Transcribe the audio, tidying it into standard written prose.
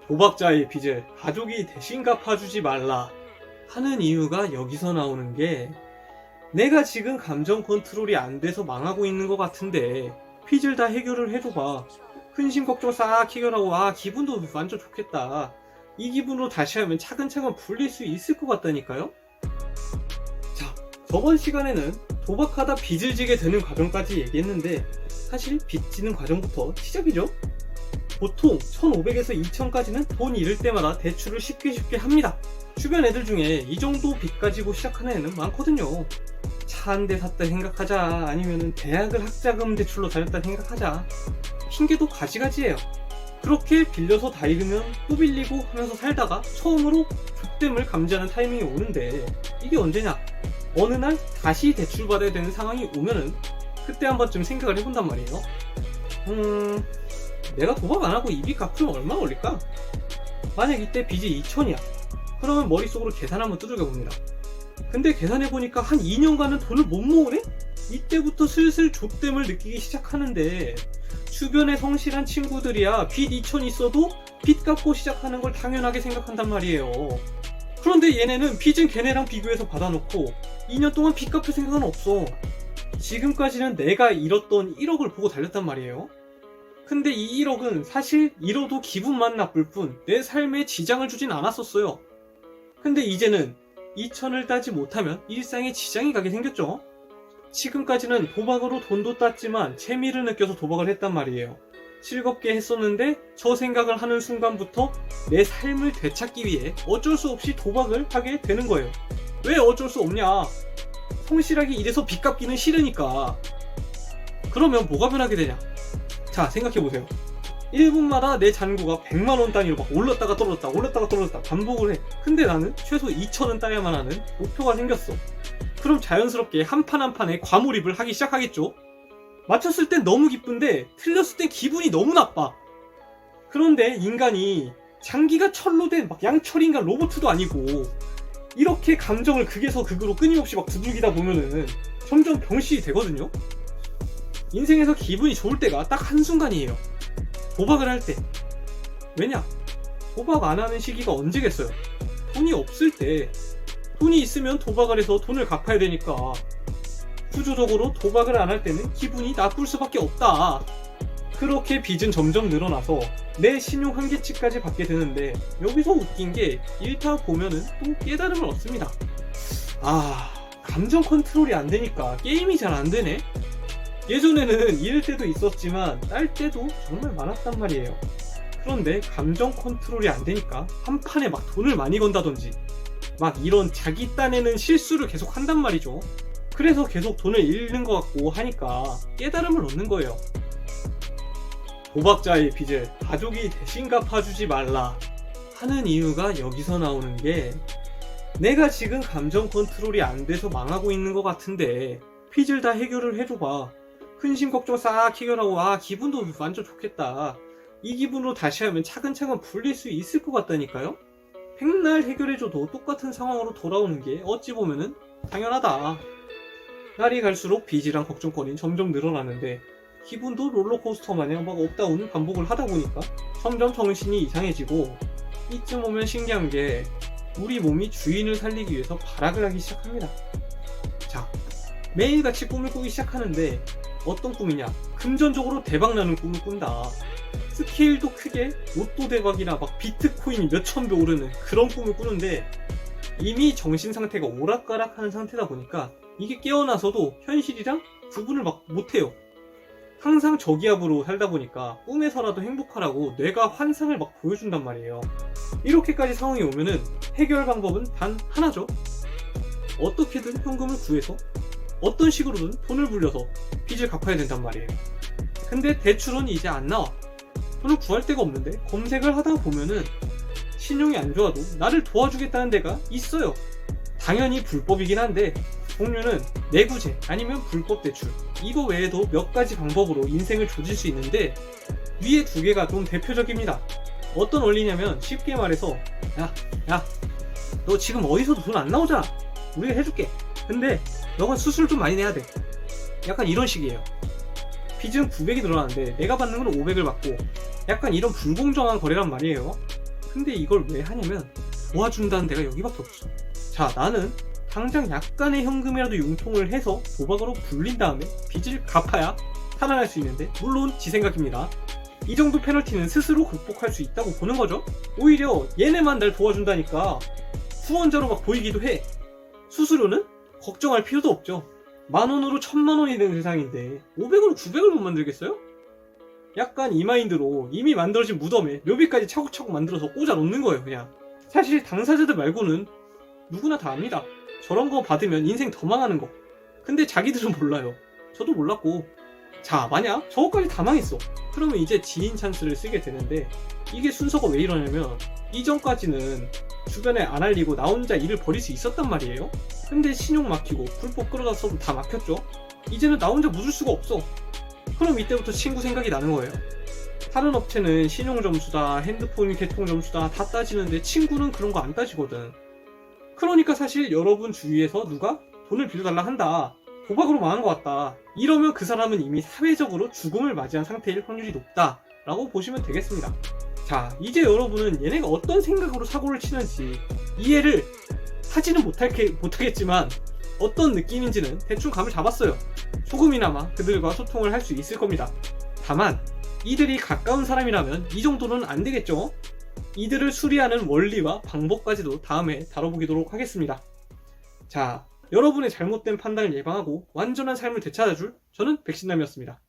도박자의 빚을 가족이 대신 갚아주지 말라 하는 이유가 여기서 나오는 게, 내가 지금 감정 컨트롤이 안 돼서 망하고 있는 것 같은데 빚을 다 해결을 해줘봐. 근심 걱정 싹 해결하고 기분도 완전 좋겠다. 이 기분으로 다시 하면 차근차근 풀릴 수 있을 것 같다니까요. 자, 저번 시간에는 도박하다 빚을 지게 되는 과정까지 얘기했는데, 사실 빚 지는 과정부터 시작이죠. 보통 1,500에서 2,000까지는 돈 잃을 때마다 대출을 쉽게 합니다. 주변 애들 중에 이 정도 빚 가지고 시작하는 애는 많거든요. 차 한 대 샀다 생각하자, 아니면 대학을 학자금 대출로 다녔다 생각하자. 핑계도 가지가지예요. 그렇게 빌려서 다 잃으면 또 빌리고 하면서 살다가 처음으로 족됨을 감지하는 타이밍이 오는데, 이게 언제냐? 어느 날 다시 대출받아야 되는 상황이 오면은 그때 한 번쯤 생각을 해본단 말이에요. 내가 도박 안 하고 이 빚 갚으면 얼마 걸릴까? 만약 이때 빚이 2,000이야. 그러면 머릿속으로 계산 한번 두들겨 봅니다. 근데 계산해보니까 한 2년간은 돈을 못 모으네? 이때부터 슬슬 족됨을 느끼기 시작하는데, 주변에 성실한 친구들이야 빚 2,000 있어도 빚 갚고 시작하는 걸 당연하게 생각한단 말이에요. 그런데 얘네는 빚은 걔네랑 비교해서 받아놓고 2년 동안 빚 갚을 생각은 없어. 지금까지는 내가 잃었던 1억을 보고 달렸단 말이에요. 근데 이 1억은 사실 잃어도 기분만 나쁠 뿐 내 삶에 지장을 주진 않았었어요. 근데 이제는 2,000을 따지 못하면 일상에 지장이 가게 생겼죠. 지금까지는 도박으로 돈도 땄지만 재미를 느껴서 도박을 했단 말이에요. 즐겁게 했었는데 저 생각을 하는 순간부터 내 삶을 되찾기 위해 어쩔 수 없이 도박을 하게 되는 거예요. 왜 어쩔 수 없냐? 성실하게 일해서 빚 갚기는 싫으니까. 그러면 뭐가 변하게 되냐? 자, 생각해보세요. 1분마다 내 잔고가 100만원 단위로 막 올랐다가 떨어졌다 반복을 해. 근데 나는 최소 2,000은 따야만 하는 목표가 생겼어. 그럼 자연스럽게 한 판 한 판에 과몰입을 하기 시작하겠죠? 맞췄을 땐 너무 기쁜데 틀렸을 땐 기분이 너무 나빠. 그런데 인간이 장기가 철로 된 막 양철인간 로봇도 아니고, 이렇게 감정을 극에서 극으로 끊임없이 막 두들기다 보면은 점점 병신이 되거든요? 인생에서 기분이 좋을 때가 딱 한순간이에요. 도박을 할 때. 왜냐? 도박 안 하는 시기가 언제겠어요? 돈이 없을 때. 돈이 있으면 도박을 해서 돈을 갚아야 되니까. 구조적으로 도박을 안 할 때는 기분이 나쁠 수밖에 없다. 그렇게 빚은 점점 늘어나서 내 신용 한계치까지 받게 되는데, 여기서 웃긴 게 읽다 보면은 또 깨달음을 얻습니다. 감정 컨트롤이 안 되니까 게임이 잘 안 되네? 예전에는 잃을 때도 있었지만 딸 때도 정말 많았단 말이에요. 그런데 감정 컨트롤이 안 되니까 한 판에 막 돈을 많이 건다든지 막 이런 자기 딴에는 실수를 계속 한단 말이죠. 그래서 계속 돈을 잃는 것 같고 하니까 깨달음을 얻는 거예요. 도박자의 빚을 가족이 대신 갚아주지 말라 하는 이유가 여기서 나오는 게, 내가 지금 감정 컨트롤이 안 돼서 망하고 있는 것 같은데 빚을 다 해결을 해줘봐. 근심 걱정 싹 해결하고 기분도 완전 좋겠다. 이 기분으로 다시 하면 차근차근 풀릴 수 있을 것 같다니까요. 백날 해결해줘도 똑같은 상황으로 돌아오는 게 어찌 보면은 당연하다. 날이 갈수록 빚이랑 걱정거리는 점점 늘어나는데, 기분도 롤러코스터 마냥 막 업다운 반복을 하다 보니까 점점 정신이 이상해지고, 이쯤 오면 신기한 게 우리 몸이 주인을 살리기 위해서 발악을 하기 시작합니다. 자, 매일같이 꿈을 꾸기 시작하는데 어떤 꿈이냐? 금전적으로 대박나는 꿈을 꾼다. 스케일도 크게 로또 대박이나 막 비트코인이 몇천 배 오르는 그런 꿈을 꾸는데, 이미 정신 상태가 오락가락하는 상태다 보니까 이게 깨어나서도 현실이랑 구분을 막 못해요. 항상 저기압으로 살다 보니까 꿈에서라도 행복하라고 뇌가 환상을 막 보여준단 말이에요. 이렇게까지 상황이 오면은 해결 방법은 단 하나죠. 어떻게든 현금을 구해서 어떤 식으로든 돈을 불려서 빚을 갚아야 된단 말이에요. 근데 대출은 이제 안 나와. 돈을 구할 데가 없는데 검색을 하다 보면은 신용이 안 좋아도 나를 도와주겠다는 데가 있어요. 당연히 불법이긴 한데 종류는 내구재 아니면 불법 대출, 이거 외에도 몇 가지 방법으로 인생을 조질 수 있는데, 위에 두 개가 좀 대표적입니다. 어떤 원리냐면, 쉽게 말해서 야 너 지금 어디서도 돈 안 나오잖아, 우리가 해줄게. 근데 너가 수술 좀 많이 내야 돼. 약간 이런 식이에요. 빚은 900이 늘어나는데 내가 받는 건 500을 받고, 약간 이런 불공정한 거래란 말이에요. 근데 이걸 왜 하냐면 도와준다는 데가 여기밖에 없어. 자, 나는 당장 약간의 현금이라도 융통을 해서 도박으로 불린 다음에 빚을 갚아야 살아날 수 있는데, 물론 지 생각입니다. 이 정도 페널티는 스스로 극복할 수 있다고 보는 거죠. 오히려 얘네만 날 도와준다니까 후원자로 막 보이기도 해. 수수료는 걱정할 필요도 없죠. 10,000원으로 1,000,000원이 되는 세상인데 500원, 900을 못 만들겠어요? 약간 이 마인드로 이미 만들어진 무덤에 묘비까지 차곡차곡 만들어서 꽂아 놓는 거예요, 그냥. 사실 당사자들 말고는 누구나 다 압니다. 저런 거 받으면 인생 더 망하는 거. 근데 자기들은 몰라요. 저도 몰랐고. 자, 만약 저거까지 다 망했어. 그러면 이제 지인 찬스를 쓰게 되는데, 이게 순서가 왜 이러냐면 이전까지는 주변에 안 알리고 나 혼자 일을 벌일 수 있었단 말이에요. 근데 신용 막히고 불법 끌어다 써도 다 막혔죠. 이제는 나 혼자 묻을 수가 없어. 그럼 이때부터 친구 생각이 나는 거예요. 다른 업체는 신용 점수다, 핸드폰 개통 점수다 다 따지는데 친구는 그런 거 안 따지거든. 그러니까 사실 여러분 주위에서 누가 돈을 빌려달라 한다, 도박으로 망한 것 같다, 이러면 그 사람은 이미 사회적으로 죽음을 맞이한 상태일 확률이 높다 라고 보시면 되겠습니다. 자, 이제 여러분은 얘네가 어떤 생각으로 사고를 치는지 이해를 하지는 못하겠지만 어떤 느낌인지는 대충 감을 잡았어요. 조금이나마 그들과 소통을 할 수 있을 겁니다. 다만 이들이 가까운 사람이라면 이 정도는 안 되겠죠? 이들을 수리하는 원리와 방법까지도 다음에 다뤄보도록 하겠습니다. 자, 여러분의 잘못된 판단을 예방하고 완전한 삶을 되찾아줄 저는 백신남이었습니다.